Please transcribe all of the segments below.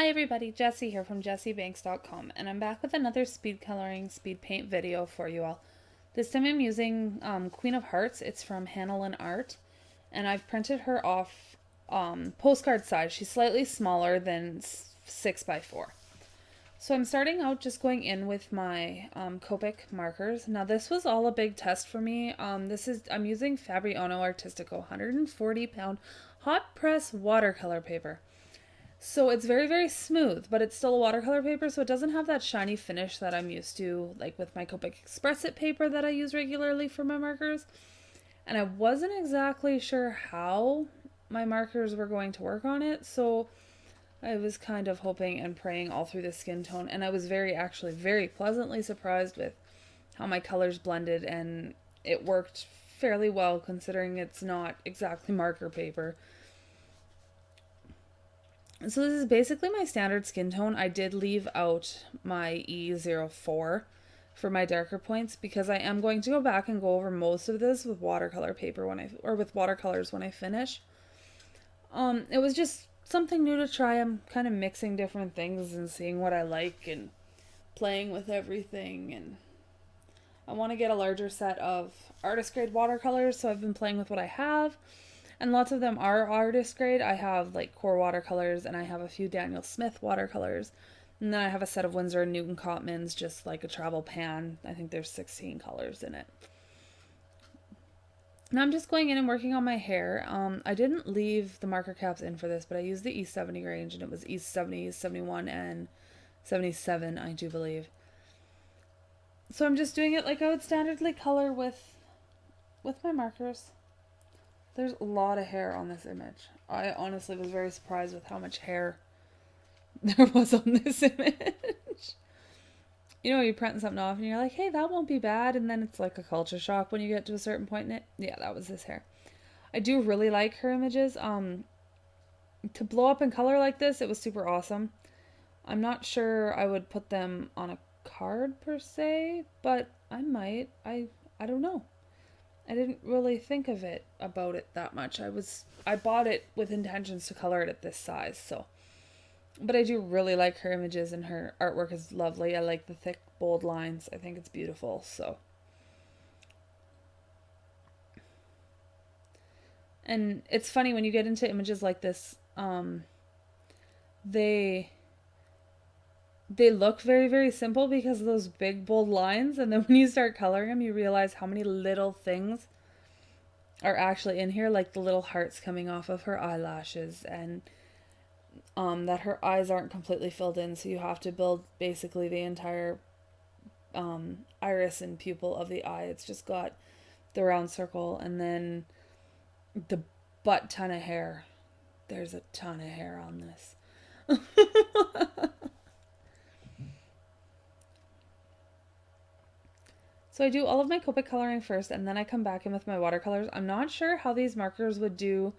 Hi everybody, Jess-c here from jessiebanks.com, and I'm back with another speed coloring, speed paint video for you all. This time I'm using Queen of Hearts. It's from Hanalin Art, and I've printed her off postcard size. She's slightly smaller than 6x4. So I'm starting out just going in with my Copic markers. Now this was all a big test for me. I'm using Fabriano Artistico 140-pound hot press watercolor paper. So it's very, very smooth, but it's still a watercolor paper, so it doesn't have that shiny finish that I'm used to, like with my Copic Express It paper that I use regularly for my markers. And I wasn't exactly sure how my markers were going to work on it, so I was kind of hoping and praying all through the skin tone, and I was actually very pleasantly surprised with how my colors blended, and it worked fairly well considering it's not exactly marker paper. So this is basically my standard skin tone. I did leave out my E04 for my darker points because I am going to go back and go over most of this with watercolor paper with watercolors when I finish. It was just something new to try. I'm kind of mixing different things and seeing what I like and playing with everything, and I want to get a larger set of artist grade watercolors, so I've been playing with what I have. And lots of them are artist grade. I have like Core watercolors, and I have a few Daniel Smith watercolors. And then I have a set of Winsor and Newton Cotmans, just like a travel pan. I think there's 16 colors in it. Now I'm just going in and working on my hair. I didn't leave the marker caps in for this, but I used the E70 range, and it was E70, 71, and 77, I do believe. So I'm just doing it like I would standardly color with my markers. There's a lot of hair on this image. I honestly was very surprised with how much hair there was on this image. You know, you're printing something off and you're like, hey, that won't be bad. And then it's like a culture shock when you get to a certain point in it. Yeah, that was this hair. I do really like her images. To blow up in color like this, it was super awesome. I'm not sure I would put them on a card per se, but I might. I don't know. I didn't really think about it that much. I bought it with intentions to color it at this size, so. But I do really like her images, and her artwork is lovely. I like the thick, bold lines. I think it's beautiful, so. And it's funny when you get into images like this, they look very, very simple because of those big, bold lines. And then when you start coloring them, you realize how many little things are actually in here, like the little hearts coming off of her eyelashes, and that her eyes aren't completely filled in. So you have to build basically the entire iris and pupil of the eye. It's just got the round circle, and then the butt ton of hair. There's a ton of hair on this. So I do all of my Copic coloring first, and then I come back in with my watercolors. I'm not sure how these markers would do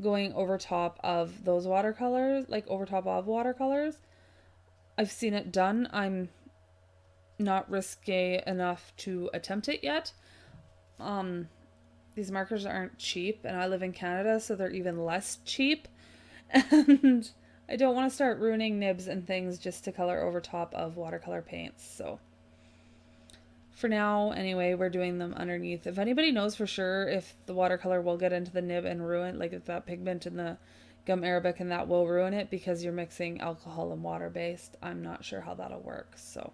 going over top of those watercolors, like over top of watercolors. I've seen it done. I'm not risque enough to attempt it yet. These markers aren't cheap, and I live in Canada, so they're even less cheap. And I don't want to start ruining nibs and things just to color over top of watercolor paints, so. For now, anyway, we're doing them underneath. If anybody knows for sure if the watercolor will get into the nib and ruin, like if that pigment in the gum arabic and that will ruin it because you're mixing alcohol and water based, I'm not sure how that'll work. So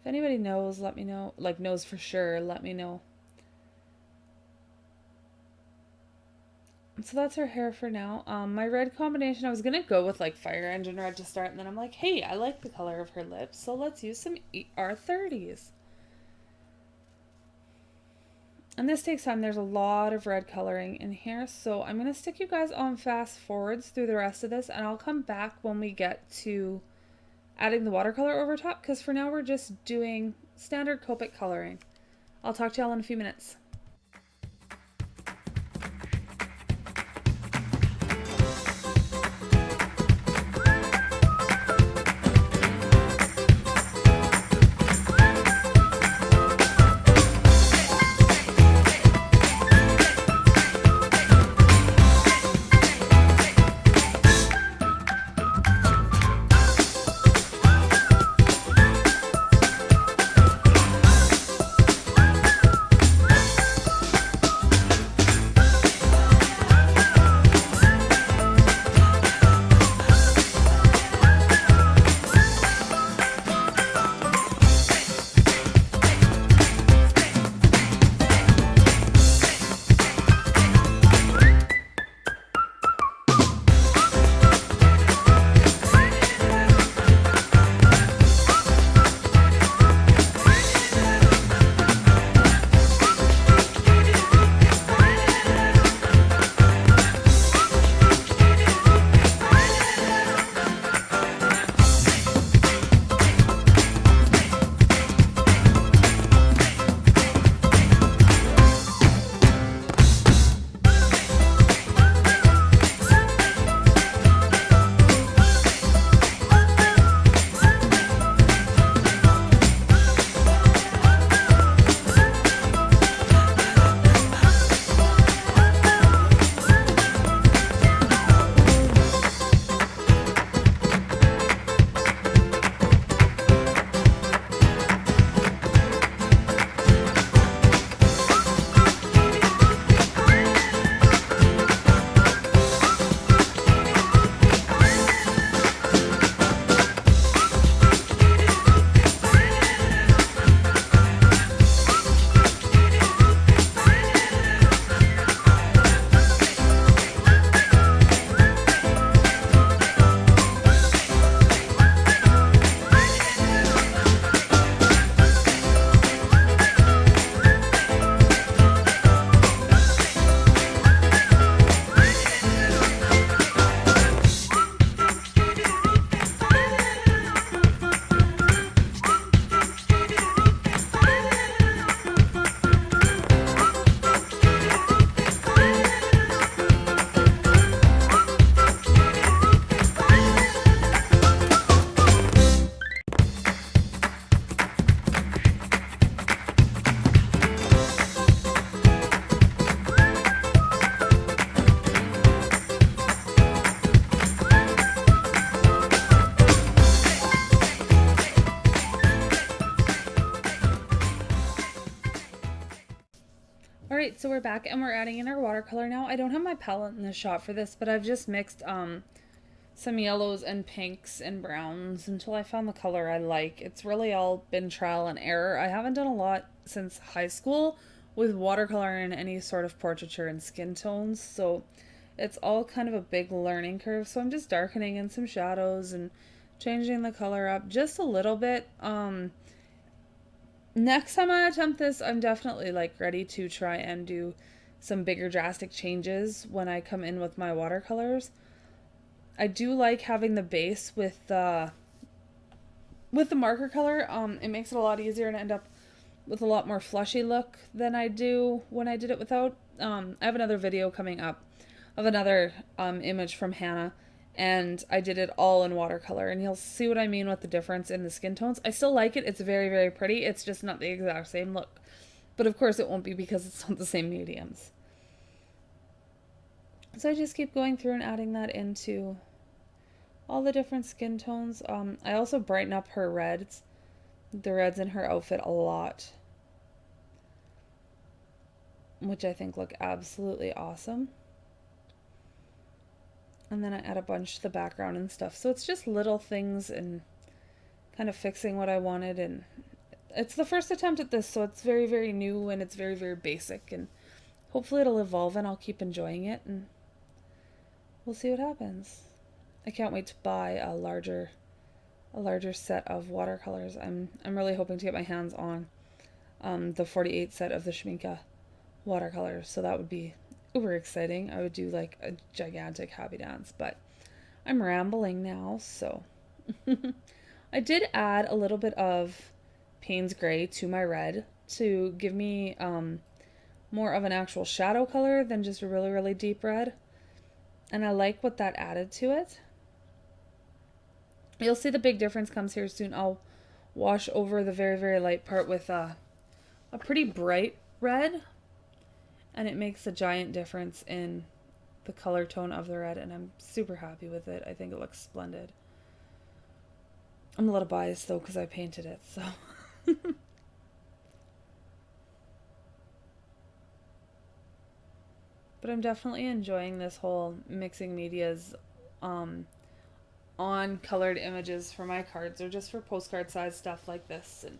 if anybody knows, let me know. Like knows for sure, let me know. So that's her hair for now. My red combination, I was going to go with like Fire Engine Red to start, and then I'm like, hey, I like the color of her lips, so let's use some R30s. And this takes time. There's a lot of red coloring in here, so I'm going to stick you guys on fast forwards through the rest of this, and I'll come back when we get to adding the watercolor over top, because for now we're just doing standard Copic coloring. I'll talk to y'all in a few minutes. Alright, so we're back and we're adding in our watercolor now. I don't have my palette in the shot for this, but I've just mixed some yellows and pinks and browns until I found the color I like. It's really all been trial and error. I haven't done a lot since high school with watercolor and any sort of portraiture and skin tones, so it's all kind of a big learning curve. So I'm just darkening in some shadows and changing the color up just a little bit. Next time I attempt this, I'm definitely like ready to try and do some bigger drastic changes when I come in with my watercolors. I do like having the base with the marker color. It makes it a lot easier and end up with a lot more flushy look than I do when I did it without. I have another video coming up of another image from Hannah, and I did it all in watercolor, and you'll see what I mean with the difference in the skin tones. I still like it. It's very, very pretty. It's just not the exact same look. But of course it won't be because it's not the same mediums. So I just keep going through and adding that into all the different skin tones. I also brighten up her reds, the reds in her outfit a lot, which I think look absolutely awesome. And then I add a bunch to the background and stuff. So it's just little things and kind of fixing what I wanted. And it's the first attempt at this, so it's very, very new and it's very, very basic. And hopefully it'll evolve and I'll keep enjoying it. And we'll see what happens. I can't wait to buy a larger set of watercolors. I'm really hoping to get my hands on the 48 set of the Schmincke watercolors. So that would be uber exciting. I would do like a gigantic happy dance, but I'm rambling now, so I did add a little bit of Payne's Gray to my red to give me more of an actual shadow color than just a really, really deep red, and I like what that added to it. You'll see the big difference comes here soon. I'll wash over the very, very light part with a pretty bright red, and it makes a giant difference in the color tone of the red, and I'm super happy with it. I think it looks splendid. I'm a little biased though because I painted it, so. But I'm definitely enjoying this whole mixing medias on colored images for my cards or just for postcard size stuff like this. And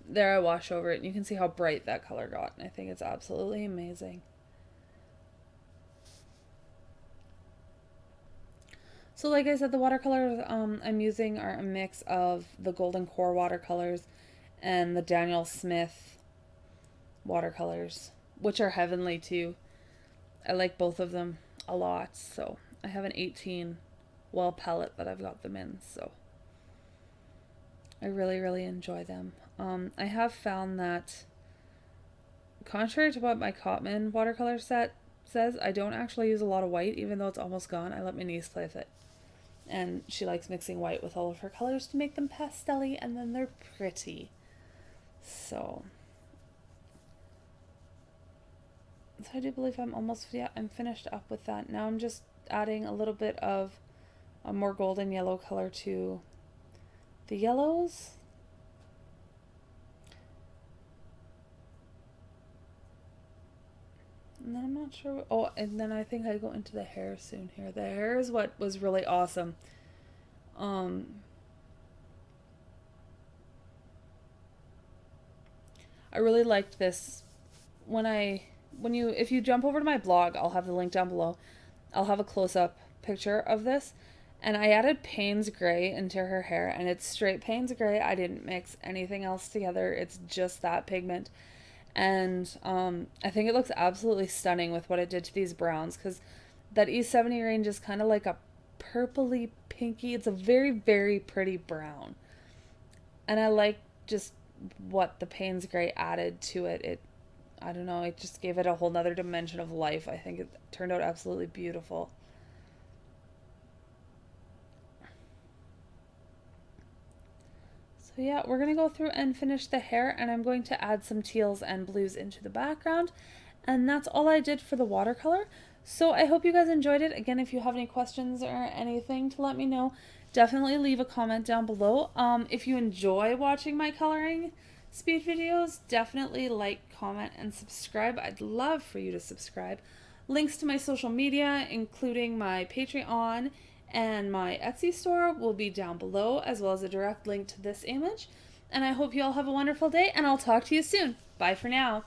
there I wash over it and you can see how bright that color got, and I think it's absolutely amazing. So like I said, the watercolors I'm using are a mix of the Golden Core watercolors and the Daniel Smith watercolors, which are heavenly too. I like both of them a lot, so I have an 18 well palette that I've got them in, so I really, really enjoy them. I have found that, contrary to what my Cotman watercolor set says, I don't actually use a lot of white, even though it's almost gone. I let my niece play with it, and she likes mixing white with all of her colors to make them pastel-y, and then they're pretty. So I do believe I'm finished up with that. Now I'm just adding a little bit of a more golden yellow color to the yellows. And then I'm not sure. Oh, and then I think I go into the hair soon here. The hair is what was really awesome. I really liked this. If you jump over to my blog, I'll have the link down below. I'll have a close-up picture of this. And I added Payne's Gray into her hair, and it's straight Payne's Gray. I didn't mix anything else together. It's just that pigment. And I think it looks absolutely stunning with what it did to these browns, because that E70 range is kind of like a purpley pinky. It's a very, very pretty brown. And I like just what the Payne's Gray added to it. I don't know, it just gave it a whole nother dimension of life. I think it turned out absolutely beautiful. So yeah, we're going to go through and finish the hair, and I'm going to add some teals and blues into the background. And that's all I did for the watercolor. So I hope you guys enjoyed it. Again, if you have any questions or anything to let me know, definitely leave a comment down below. If you enjoy watching my coloring speed videos, definitely like, comment, and subscribe. I'd love for you to subscribe. Links to my social media, including my Patreon and my Etsy store, will be down below, as well as a direct link to this image. And I hope you all have a wonderful day, and I'll talk to you soon. Bye for now.